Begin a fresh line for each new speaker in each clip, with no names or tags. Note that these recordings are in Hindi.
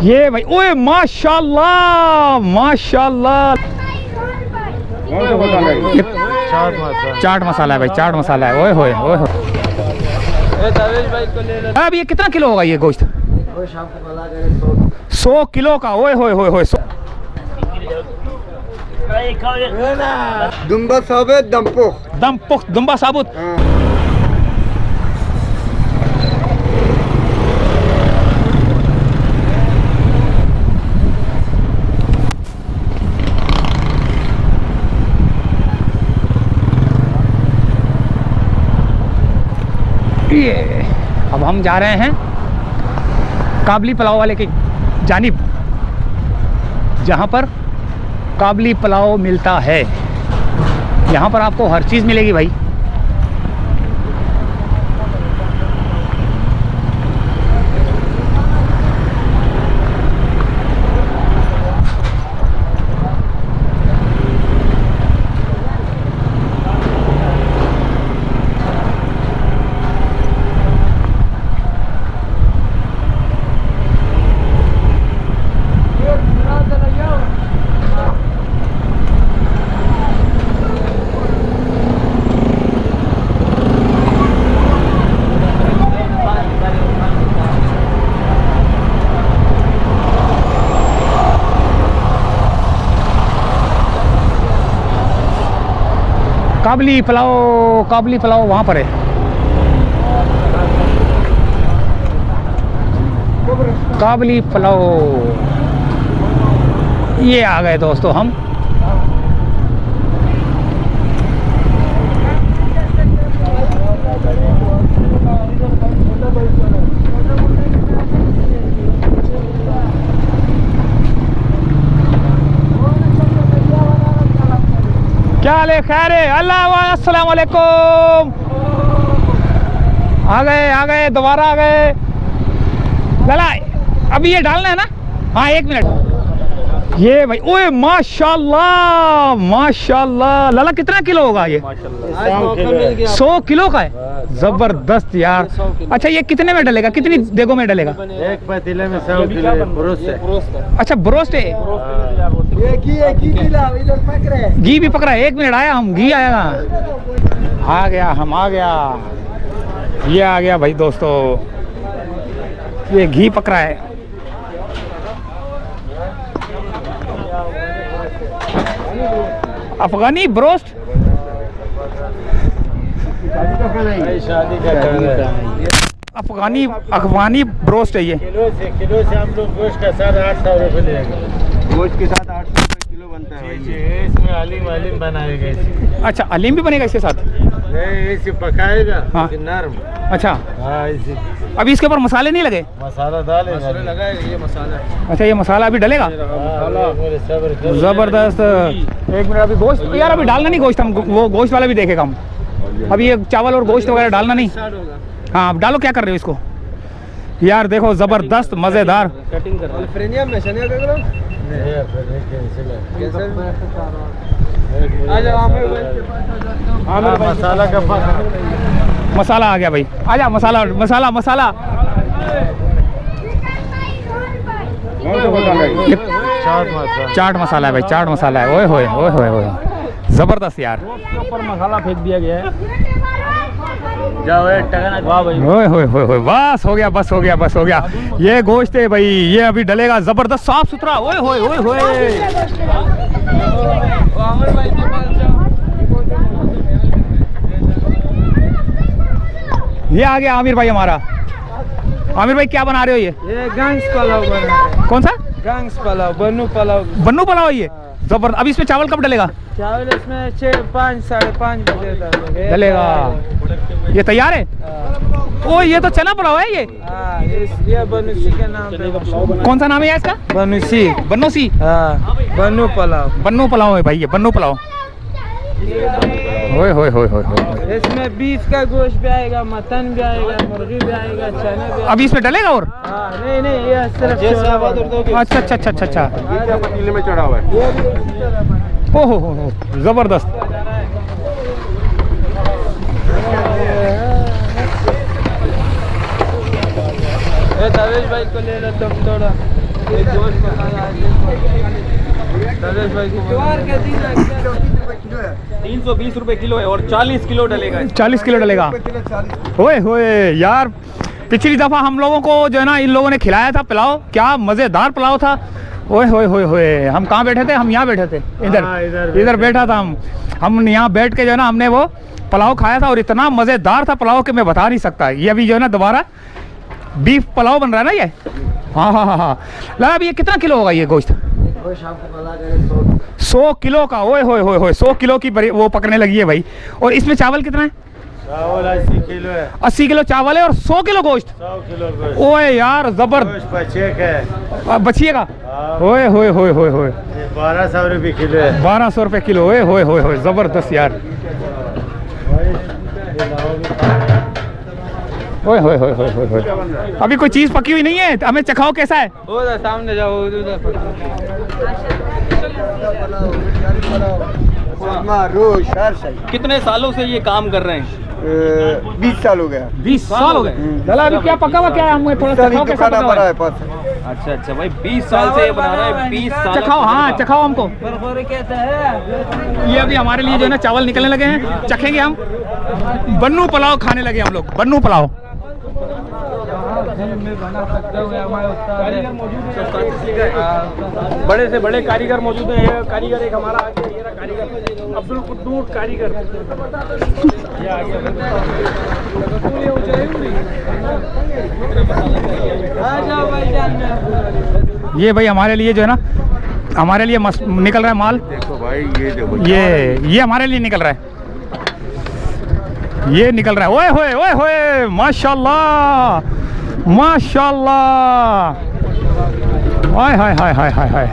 ये भाई, ओए माशाल्लाह माशाल्लाह। चाट मसाला है भाई, चाट मसाला है। ओए होए ओए होए। अब ये कितना किलो होगा ये गोश्त? 100 किलो का। ओए होए होए होए।
दुम्बा साबुत
दमपुख्त दुम्बा साबुत। ये अब हम जा रहे हैं काबली पुलाव वाले की जानिब, जहाँ पर काबली पुलाव मिलता है। यहाँ पर आपको हर चीज़ मिलेगी भाई। काबली पुलाव वहाँ पर है। काबली पुलाव। ये आ गए दोस्तों हम। क्या हाल है? खैर है? अल्लाह अस्सलाम वालेकुम। आ गए दोबारा आ गए। लला अभी ये डालना है ना? हाँ 1 मिनट। ये भाई, ओए माशाल्लाह माशाल्लाह। लला कितना किलो होगा ये? 100 किलो का है। जबरदस्त यार। अच्छा ये कितने में डलेगा? कितनी देगों में डलेगा?
एक पतीले में 100 किलो ब्रोस्ट है।
अच्छा ब्रोस्ट है। घी भी पकड़ा है। 1 मिनट आया, हम घी आया। आ गया, हम आ गया। ये आ गया भाई दोस्तों, ये घी पकड़ा है। अफगानी ब्रोस्ट। अफगानी ब्रोस्ट है ये।
किलो से हम लोग गोश्त का 800 रुपये लेंगे। गोश्त के साथ 800 रुपये किलो बनता है। जी इसमें अलीम बनाएगा।
अच्छा अलीम भी बनेगा इसके साथ?
नहीं इसे पकाएगा। हाँ नरम।
अच्छा
हाँ इसे।
अभी इसके ऊपर मसाले नहीं लगे?
मसाला डालेगा, लगाएगा ये मसाला।
अच्छा ये मसाला अभी डलेगा। जबरदस्त। 1 मिनट अभी गोश्त यार, अभी डालना नहीं गोश्त, हम वो गोश्त वाला भी देखेगा हम। अभी ये चावल और गोश्त वगैरह डालना नहीं। हाँ अब डालो। क्या कर रहे हो इसको? यार देखो जबरदस्त मज़ेदार।
कटिंग कर मसाला का
मसाला आ गया भाई। आजा मसाला मसाला मसाला। चाट मसाला है भाई, चाट मसाला है। ओए होए ओए होए ओए। जबरदस्त यार।
उसके ऊपर मसाला फेंक दिया गया है। जाओ वाह भाई।
ओए होए होए होए। बस हो गया, बस हो गया, बस हो गया। ये गोश्त है भाई, ये अभी डलेगा। जबरदस्त साफ सुथरा। ओए होए ओए होए। ये आ गया आमिर भाई हमारा। आमिर भाई क्या बना रहे हो ये
गंग्स पुलाव बना रहे हैं।
कौन सा?
गंग्स पुलाव, बन्नू पुलाव।
बन्नू पुलाव है ये। जबरदस्त। अब इसमें चावल कब डलेगा?
चावल इसमें 5 साढ़े 5 बजे
डलेगा। ये तैयार है? ओ ये तो चना पुलाव है ये।
ये बनुसी के नाम पे।
कौन सा नाम है इसका?
बनुसी।
बन्नूसी।
बन्नू पुलाव।
बन्नू पुलाव है भाई ये, बन्नू पुलाव। ओए होए होए होए।
इसमें बीफ का गोश्त भी आएगा, मटन भी आएगा, मुर्गी भी आएगा, चना भी।
अब इसमें डलेगा और?
नहीं ये सिर्फ।
अच्छा अच्छा अच्छा अच्छा अच्छा।
पतीले में चढ़ा हुआ है।
ओहो हो जबरदस्त।
दवेश भाई को ले लो तुम थोड़ा।
₹320 किलो है और 40 किलो डलेगा।
40 किलो डलेगा। होए होए यार, पिछली दफ़ा हम लोगों को जो है ना इन लोगों ने खिलाया था पुलाव, क्या मज़ेदार पुलाव था। ओए होए होए होए, हम कहाँ बैठे थे? हम यहाँ बैठे थे, इधर बैठा था हम यहाँ बैठ के जो है ना हमने वो पुलाव खाया था और इतना मज़ेदार था पुलाव कि मैं बता नहीं सकता। ये अभी जो है ना दोबारा बीफ पुलाव बन रहा है ना ये। हाँ हाँ हाँ हाँ। लगा अभी ये कितना किलो होगा ये गोश्त? 100 किलो का। ओए होए होए होए, 100 किलो की वो पकड़ने लगी है भाई। और इसमें चावल कितना है?
चावल 80 किलो है।
80 किलो चावल है और 100 किलो गोश्त।
100 किलो गोश्त।
ओए यार जबरदस्त। बचिएगा। ओए होए होए होए होए,
1200 रुपये किलो है।
1200 रुपये किलो। ओए होए होए होए, जबरदस्त यार। ओए होए होए होए होए होए, अभी कोई चीज पकी हुई नहीं है, हमें चखाओ कैसा है।
उधर सामने जाओ, उधर कितने सालों से ये काम कर रहे हैं?
20 साल हो गया।
20 साल हो गए। दादा अभी क्या पका हुआ क्या है? हमें थोड़ा चखाओ कैसा पका हुआ है।
अच्छा अच्छा भाई, 20 साल से ये बना रहा है। 20 साल।
चखाओ, हाँ चखाओ हमको। ये अभी हमारे लिए जो है ना चावल निकलने लगे हैं, चखेंगे हम। बन्नू पुलाव खाने लगे हम लोग, बन्नू पुलाव।
बड़े से बड़े कारीगर मौजूद है। ये कारीगर एक हमारा आ गया, ये रहा कारीगर अब्दुल कुद्दूस कारीगर। ये आ गया।
ये भाई हमारे लिए जो है ना, हमारे लिए निकल रहा है माल।
देखो भाई, ये देखो,
ये हमारे लिए निकल रहा है, ये निकल रहा है। ओए होए ओए होए, माशाल्लाह माशाल्लाह। हाय हाय हाय हाय हाय हाय,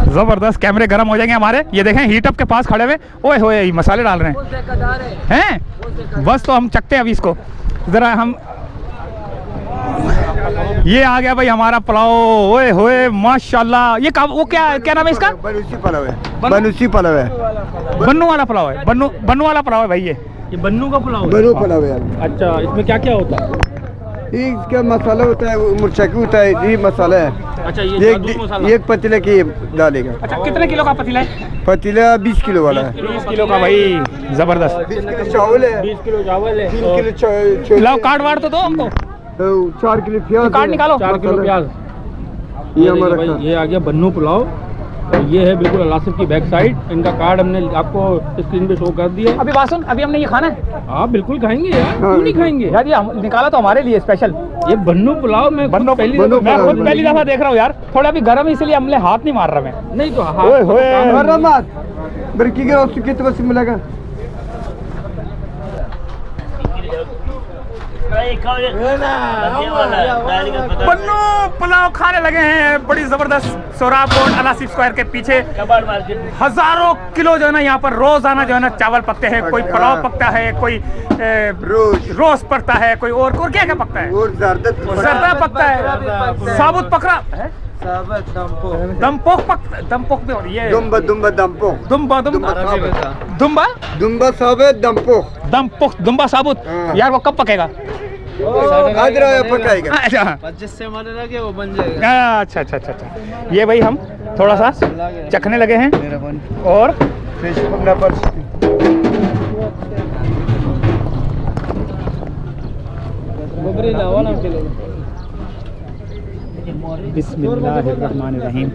जबरदस्त। कैमरे गर्म हो जाएंगे हमारे। ये देखें हीट अप के पास खड़े हुए। ओए होए, मसाले डाल रहे हैं। बस तो हम चखते हैं अभी इसको जरा हम। ये आ गया भाई हमारा पुलाव। ओए होए माशाल्लाह। ये वो क्या नाम है इसका?
बनुसी पुलाव है। बनुसी पुलाव है।
बन्नू वाला पुलाव है। बन्नू वाला पुलाव है भाई। ये
बन्नू का पुलाव है।
बन्नू पुलाव है।
अच्छा, इसमें क्या क्या होता है?
इसका मसाला होता है, मुर्चकी होता है, ये मसाला है।
अच्छा, ये जादू मसाला।
एक पतीला की डालेगा।
अच्छा, कितने किलो का पतीला है?
पतीला 20 किलो वाला है।
20 किलो का भाई, जबरदस्त।
20 किलो चावल है।
20 किलो चावल है।
3 किलो
लाओ कार्ड वार्ड तो दो हमको।
4 किलो प्याज।
कार्ड निकालो।
4 किलो प्याज।
ये हमारा
भाई, ये आ गया बन्नू पुलाव। और ये है बिल्कुल अलासिफ की बैक साइड। इनका कार्ड हमने आपको स्क्रीन पे शो कर दिया।
अभी बात सुन, अभी हमने ये खाना है।
आप बिल्कुल खाएंगे यार, क्यों नहीं खाएंगे
यार? ये निकाला तो हमारे लिए स्पेशल।
ये बन्नू पुलाव मैं खुद पहली
दफा देख रहा हूँ यार। थोड़ा अभी गर्म है इसलिए हमने हाथ नहीं मार रहा मैं।
नहीं तो
ओए होए।
बरकी के उसको कितने बस मिलेगा?
बन्नू पुलाव खाने लगे हैं, बड़ी जबरदस्त। सोहराब रोड अलासिफ स्क्वायर के पीछे हजारों किलो जो है ना यहाँ पर रोजाना जो है ना चावल पकते हैं। कोई पुलाव पकता है, कोई रोज पकता है, कोई और क्या क्या पकता है? जर्दा पकता है, साबुत पकड़ा है, दमपोक दमपोक भी। और ये
दुम्बा दमपोक। दुम्बा साबुत दमपोक।
दुम्बा साबुत। यार वो कब पकेगा?
पकाएगा।
अच्छा,
जिससे मन लगे वो बन जाएगा।
अच्छा अच्छा अच्छा अच्छा। ये भाई हम थोड़ा सा चखने लगे हैं। और बिस्मिल्लाहिर्रहमानिर्रहीम।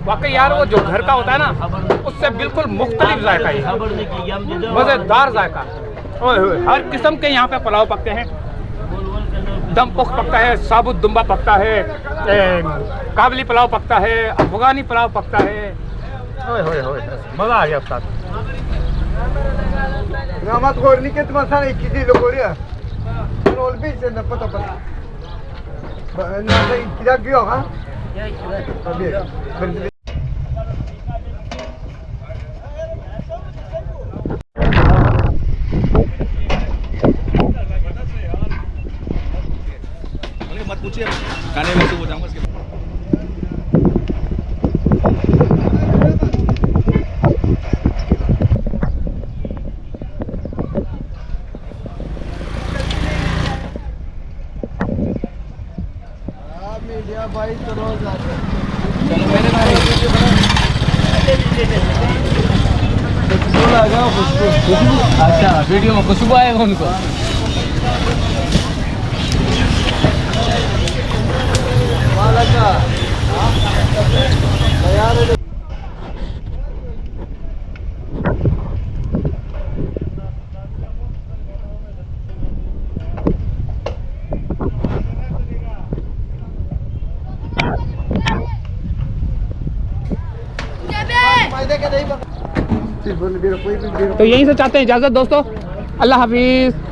वाकई यार वो जो घर का होता है ना, उससे बिल्कुल मुख्तलिफ जायका है, मज़ेदार जायका। ओए होए, हर किस्म के यहाँ पे पुलाव पकते हैं। दमपुख पकता है, साबुत दुम्बा पकता है, काबली पुलाव पकता है, अफगानी पुलाव पकता है। ओए होए होए, मज़ा आ गया उस्ताद।
Ramat gorni ke tu masa ni kidi lo korea. Roll bi se na pata pata. Na sai kida gyo ha? Ya kida.
मत पूछिए, खाने में तो हो जाऊंगा इसके।
भाई तो रोज आते
चलो मेरे भाई अच्छा वीडियो में खुशबू आएगा उनको
फायदे के नहीं कोई भी
तो यहीं से चाहते हैं इजाज़त दोस्तों, अल्लाह हाफिज़।